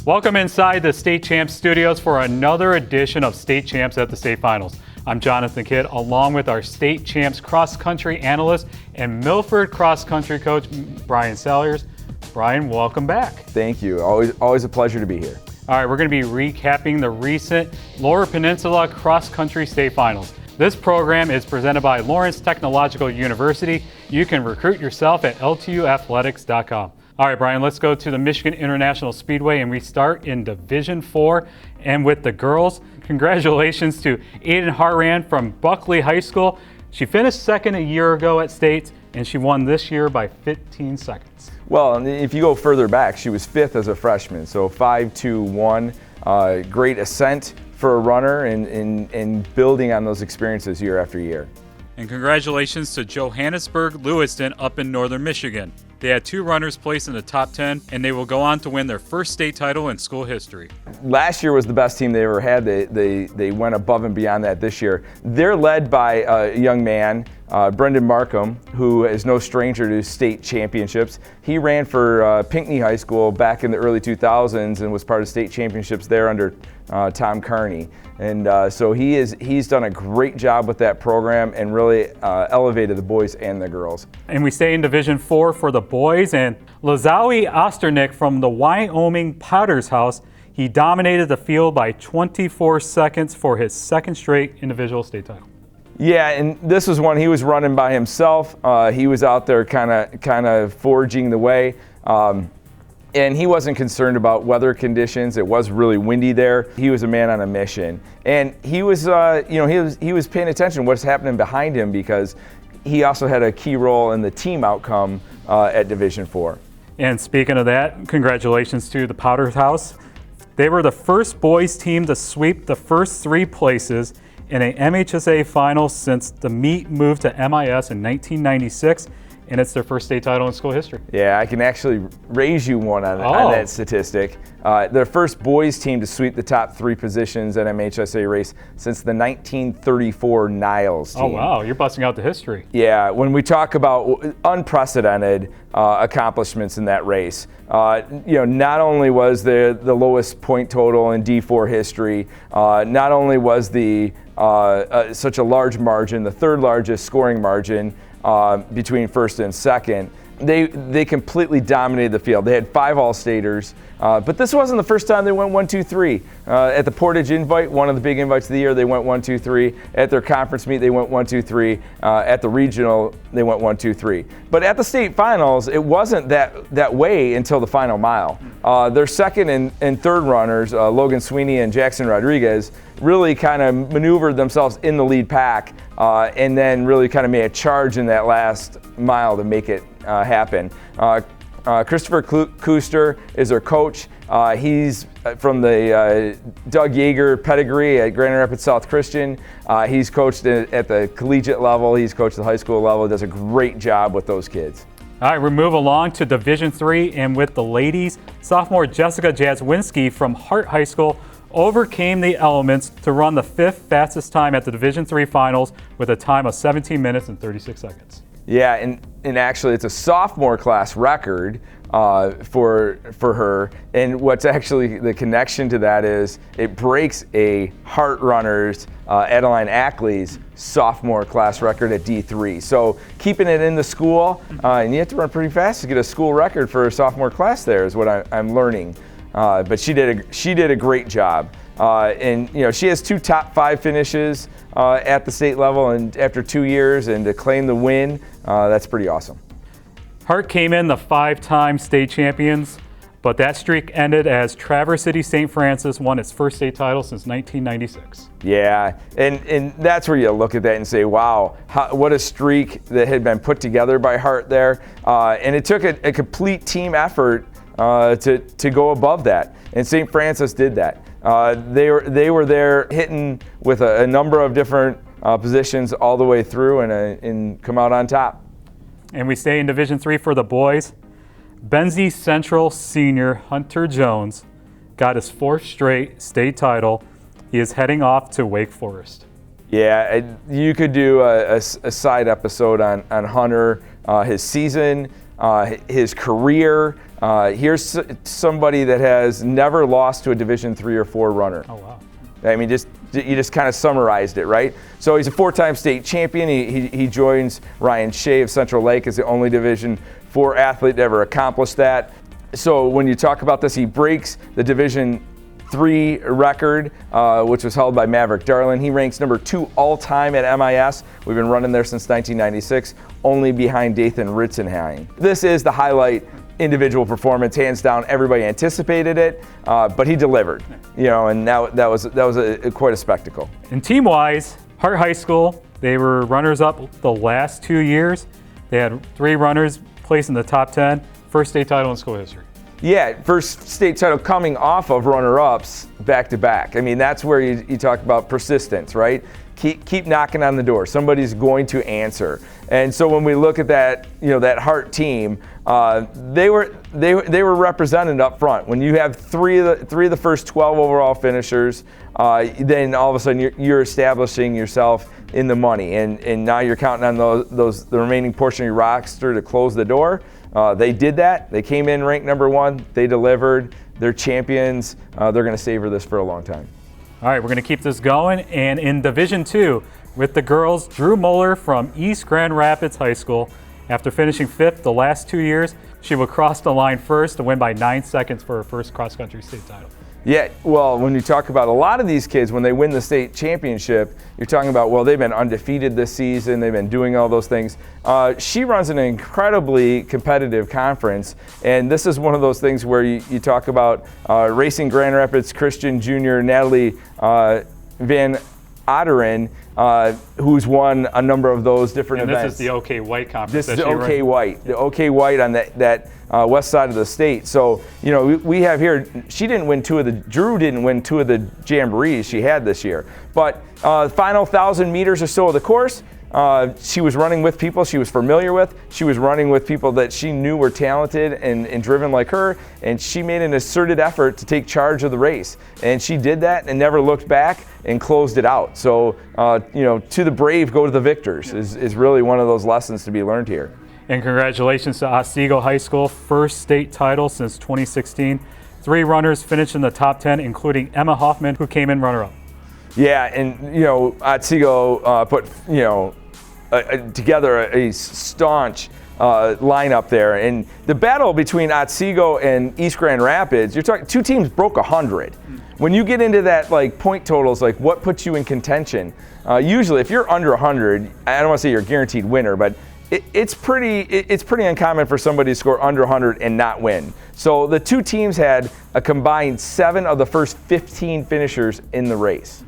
Welcome inside the State Champs studios for another edition of State Champs at the State Finals. I'm Jonathon Kidd, along with our State Champs cross-country analyst and Milford cross-country coach, Brian Salyers. Brian, welcome back. Thank you. Always a pleasure to be here. All right, we're going to be recapping the recent Lower Peninsula cross-country state finals. This program is presented by Lawrence Technological University. You can recruit yourself at ltuathletics.com. All right, Brian, let's go to the Michigan International Speedway, and we start in Division 4. And with the girls, congratulations to Aiden Hartran from Buckley High School. She finished second a year ago at States, and she won this year by 15 seconds. Well, if you go further back, she was fifth as a freshman, so 5.21. Great ascent for a runner and building on those experiences year after year. And congratulations to Johannesburg-Lewiston up in northern Michigan. They had two runners placed in the top 10, and they will go on to win their first state title in school history. Last year was the best team they ever had. They went above and beyond that this year. They're led by a young man, Brendan Markham, who is no stranger to state championships. He ran for Pinckney High School back in the early 2000s and was part of state championships there under Tom Carney. And so he's done a great job with that program and really elevated the boys and the girls. And we stay in Division 4 for the boys, and Lazawi Osternick from the Wyoming Potter's House, he dominated the field by 24 seconds for his second straight individual state title. Yeah, and this was one he was running by himself. He was out there kind of forging the way. And he wasn't concerned about weather conditions. It was really windy there. He was a man on a mission, and he was paying attention to what's happening behind him because he also had a key role in the team outcome at Division 4. And speaking of that, congratulations to the Potter's House. They were the first boys team to sweep the first three places in a MHSAA final since the meet moved to MIS in 1996. And it's their first state title in school history. Yeah, I can actually raise you one on that statistic. Their first boys team to sweep the top three positions at MHSAA race since the 1934 Niles team. Oh, wow, you're busting out the history. Yeah, when we talk about unprecedented accomplishments in that race, not only was the lowest point total in D4 history, not only was the such a large margin, the third largest scoring margin between first and second. They completely dominated the field. They had 5 All-Staters, but this wasn't the first time they went 1, 2, 3. At the Portage Invite, one of the big invites of the year, they went 1, 2, 3. At their conference meet, they went 1, 2, 3. At the regional, they went 1, 2, 3. But at the state finals, it wasn't that way until the final mile. Their second and third runners, Logan Sweeney and Jackson Rodriguez, really kind of maneuvered themselves in the lead pack and then really kind of made a charge in that last mile to make it happen. Christopher Kuster is their coach. He's from the Doug Yeager pedigree at Grand Rapids South Christian. He's coached at the collegiate level. He's coached at the high school level. Does a great job with those kids. All right, we move along to Division 3, and with the ladies, sophomore Jessica Jazwinski from Hart High School overcame the elements to run the 5th fastest time at the Division 3 finals with a time of 17 minutes and 36 seconds. Yeah, and actually it's a sophomore class record for her. And what's actually the connection to that is it breaks a Hart runner's, Adeline Ackley's sophomore class record at D3. So keeping it in the school, and you have to run pretty fast to get a school record for a sophomore class there is what I'm learning. But she did a great job. And she has 2 top 5 finishes at the state level, and after 2 years, and to claim the win, that's pretty awesome. Hart came in the 5-time state champions, but that streak ended as Traverse City St. Francis won its first state title since 1996. Yeah, and that's where you look at that and say, wow, what a streak that had been put together by Hart there. And it took a complete team effort to go above that, and St. Francis did that. They were there hitting with a number of different positions all the way through and come out on top. And we stay in Division 3 for the boys. Benzie Central senior Hunter Jones got his 4th straight state title. He is heading off to Wake Forest. Yeah, you could do a side episode on Hunter, his season, his career, Here's somebody that has never lost to a Division III or IV runner. Oh, wow. I mean, you just kind of summarized it, right? So he's a 4-time state champion. He joins Ryan Shea of Central Lake as the only Division IV athlete to ever accomplish that. So when you talk about this, he breaks the Division III record, which was held by Maverick Darlin. He ranks number 2 all-time at MIS. We've been running there since 1996, only behind Dathan Ritzenheim. This is the highlight individual performance, hands down. Everybody anticipated it, but he delivered. And that was quite a spectacle. And team-wise, Hart High School, they were runners-up the last 2 years. They had 3 runners placed in the top 10, first state title in school history. Yeah, first state title coming off of runner-ups back-to-back. I mean, that's where you talk about persistence, right? Keep knocking on the door. Somebody's going to answer. And so when we look at that, that Hart team, they were represented up front. When you have three of the first 12 overall finishers, then all of a sudden you're establishing yourself in the money, and now you're counting on the remaining portion of your roster to close the door. They did that. They came in ranked number 1. They delivered. They're champions. They're going to savor this for a long time. All right, we're going to keep this going. And in Division II, with the girls, Drew Muller from East Grand Rapids High School. After finishing 5th the last 2 years, she will cross the line first to win by 9 seconds for her first cross-country state title. Yeah, well, when you talk about a lot of these kids, when they win the state championship, you're talking about, well, they've been undefeated this season, they've been doing all those things. She runs an incredibly competitive conference, and this is one of those things where you talk about Racing Grand Rapids Christian Jr. Natalie Van Otteren, who's won a number of those different events. This is the OK White conference. This is the OK White, the OK White on that west side of the state. So, we have here, Drew didn't win 2 of the jamborees she had this year. But final 1,000 meters or so of the course, she was running with people she was familiar with. She was running with people that she knew were talented and driven like her, and she made an asserted effort to take charge of the race. And she did that and never looked back and closed it out. So, to the brave go to the victors is really one of those lessons to be learned here. And congratulations to Otsego High School, first state title since 2016. 3 runners finished in the top 10, including Emma Hoffman, who came in runner-up. Yeah, and Otsego put together a staunch lineup there, and the battle between Otsego and East Grand Rapids, you're talking 2 teams broke 100. When you get into that point totals, what puts you in contention? Usually, if you're under 100, I don't want to say you're a guaranteed winner, but it's pretty uncommon for somebody to score under 100 and not win. So the 2 teams had a combined 7 of the first 15 finishers in the race.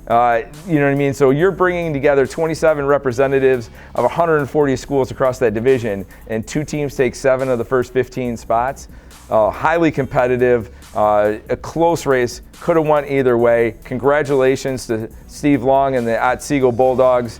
You know what I mean? So you're bringing together 27 representatives of 140 schools across that division, and 2 teams take 7 of the first 15 spots. Highly competitive, a close race, could have won either way. Congratulations to Steve Long and the Otsego Bulldogs.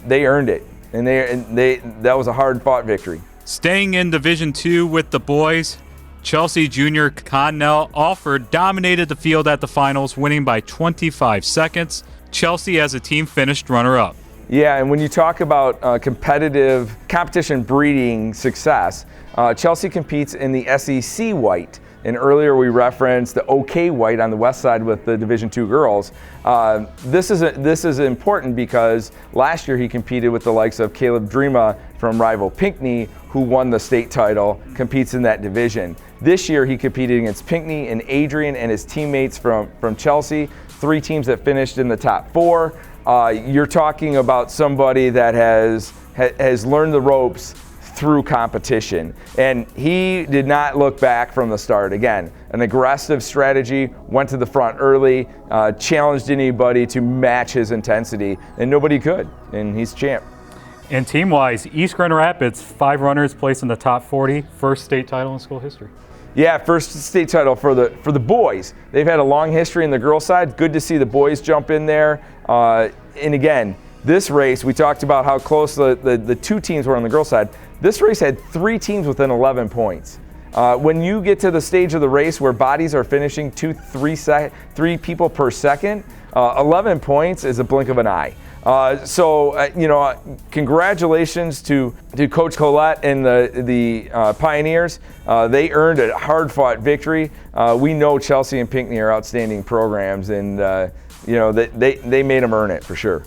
They earned it, and that was a hard-fought victory. Staying in Division II with the boys, Chelsea Junior Connell Alford dominated the field at the finals, winning by 25 seconds. Chelsea as a team finished runner-up. Yeah, and when you talk about competition breeding success, Chelsea competes in the SEC White. And earlier we referenced the OK White on the west side with the Division II girls. This is important because last year he competed with the likes of Caleb Drema from rival Pinckney, who won the state title, competes in that division. This year he competed against Pinckney and Adrian and his teammates from Chelsea, 3 teams that finished in the top 4. You're talking about somebody that has learned the ropes through competition, and he did not look back from the start. Again, an aggressive strategy, went to the front early, challenged anybody to match his intensity, and nobody could, and he's champ. And team-wise, East Grand Rapids, 5 runners placed in the top 40, first state title in school history. Yeah, first state title for the boys. They've had a long history in the girls' side. Good to see the boys jump in there. And again, this race, we talked about how close the 2 teams were on the girls' side. This race had 3 teams within 11 points. When you get to the stage of the race where bodies are finishing 3 people per second, 11 points is a blink of an eye. Congratulations to Coach Collette and the Pioneers. They earned a hard-fought victory. We know Chelsea and Pinckney are outstanding programs, and they made them earn it for sure.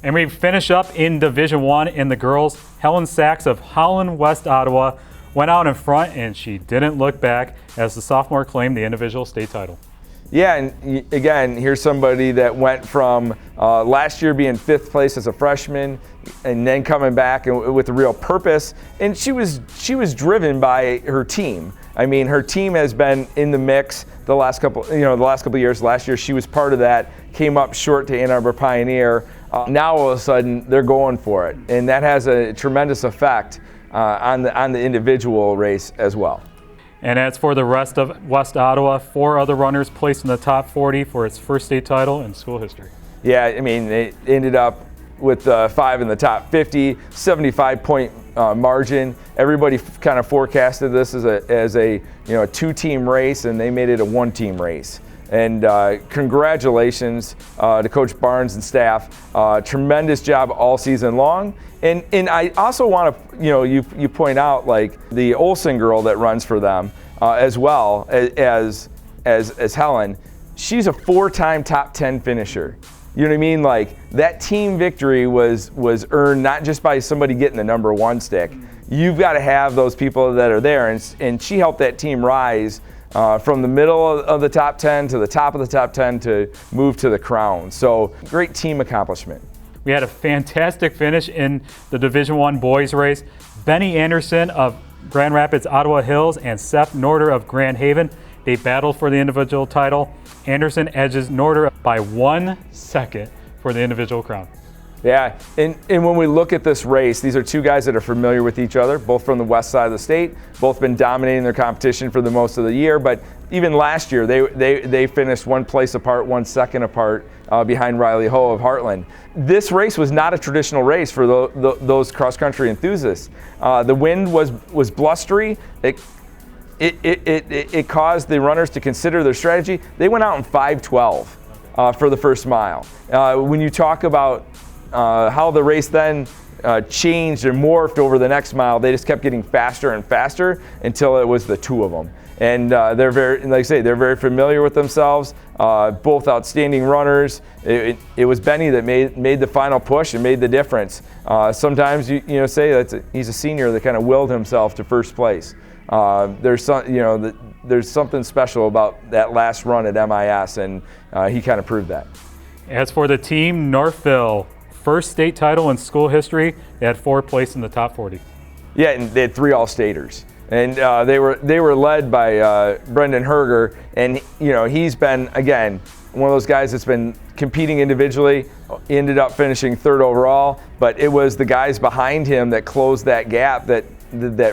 And we finish up in Division I in the girls. Helen Sachs of Holland, West Ottawa, went out in front, and she didn't look back as the sophomore claimed the individual state title. Yeah, and again, here's somebody that went from last year being 5th place as a freshman, and then coming back and with a real purpose. And she was driven by her team. I mean, her team has been in the mix the last couple of years. Last year, she was part of that. Came up short to Ann Arbor Pioneer. Now all of a sudden, they're going for it, and that has a tremendous effect on the individual race as well. And as for the rest of West Ottawa, 4 other runners placed in the top 40 for its first state title in school history. Yeah, I mean, they ended up with 5 in the top 50, 75-point margin. Everybody kind of forecasted this as a 2-team race, and they made it a 1-team race. And congratulations to Coach Barnes and staff. Tremendous job all season long. And I also want to, you point out like the Olsen girl that runs for them as well as Helen. She's a 4-time top 10 finisher. You know what I mean? Like that team victory was earned not just by somebody getting the number 1 stick. You've got to have those people that are there, and she helped that team rise from the middle of the top 10 to the top of the top 10 to move to the crown. So great team accomplishment. We had a fantastic finish in the Division I boys race. Benny Anderson of Grand Rapids Ottawa Hills and Seth Norder of Grand Haven, they battled for the individual title. Anderson edges Norder by 1 second for the individual crown. Yeah, and when we look at this race, these are 2 guys that are familiar with each other, both from the west side of the state, both been dominating their competition for the most of the year, but even last year they finished 1 place apart, 1 second apart behind Riley Ho of Heartland. This race was not a traditional race for those cross-country enthusiasts. The wind was blustery. It caused the runners to consider their strategy. They went out in 5:12 for the first mile. When you talk about how the race then changed and morphed over the next mile, they just kept getting faster and faster until it was the 2 of them. And they're very, like I say, they're very familiar with themselves. Both outstanding runners. It was Benny that made the final push and made the difference. Sometimes you say he's a senior that kind of willed himself to first place. There's something special about that last run at MIS, and he kind of proved that. As for the team, Northville, first state title in school history. They had 4 placed in the top 40. Yeah, and they had 3 All-Staters. And they were led by Brendan Herger, and he's been, again, one of those guys that's been competing individually. He ended up finishing 3rd overall, but it was the guys behind him that closed that gap that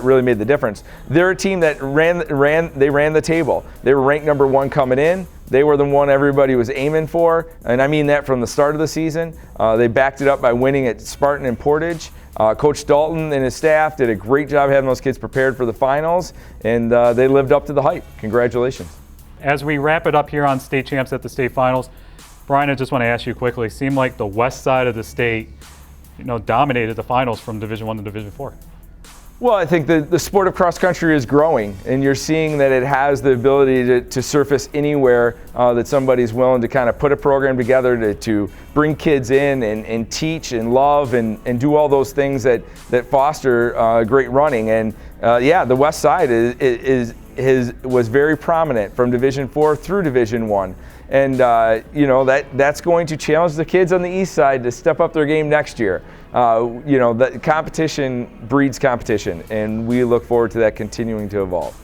really made the difference. They're a team that ran the table. They were ranked number 1 coming in. They were the one everybody was aiming for, and I mean that from the start of the season. They backed it up by winning at Spartan and Portage. Coach Dalton and his staff did a great job having those kids prepared for the finals, and they lived up to the hype. Congratulations. As we wrap it up here on State Champs at the state finals, Brian, I just want to ask you quickly, it seemed like the west side of the state dominated the finals from Division I to Division IV. Well, I think the sport of cross country is growing, and you're seeing that it has the ability to surface anywhere that somebody's willing to kind of put a program together to bring kids in and teach and love and do all those things that foster great running. And the west side was very prominent from Division IV through Division I. And that's going to challenge the kids on the east side to step up their game next year. The competition breeds competition, and we look forward to that continuing to evolve.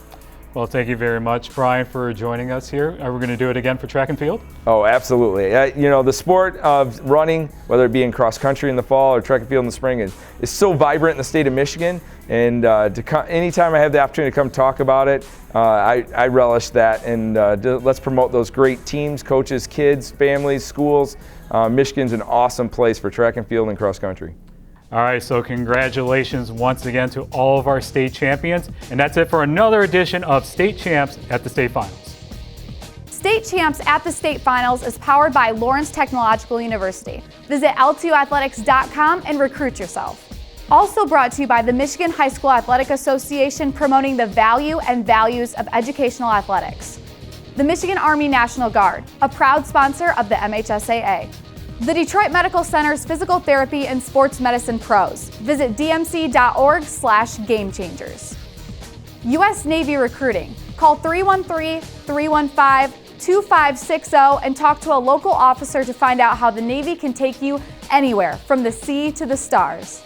Well, thank you very much, Brian, for joining us here. Are we going to do it again for track and field? Oh, absolutely. The sport of running, whether it be in cross country in the fall or track and field in the spring, is so vibrant in the state of Michigan. And anytime I have the opportunity to come talk about it, I relish that. And let's promote those great teams, coaches, kids, families, schools. Michigan's an awesome place for track and field and cross country. All right, so congratulations once again to all of our state champions. And that's it for another edition of State Champs at the State Finals. State Champs at the State Finals is powered by Lawrence Technological University. Visit l2athletics.com and recruit yourself. Also brought to you by the Michigan High School Athletic Association, promoting the value and values of educational athletics. The Michigan Army National Guard, a proud sponsor of the MHSAA. The Detroit Medical Center's Physical Therapy and Sports Medicine Pros. Visit dmc.org/gamechangers. U.S. Navy Recruiting. Call 313-315-2560 and talk to a local officer to find out how the Navy can take you anywhere from the sea to the stars.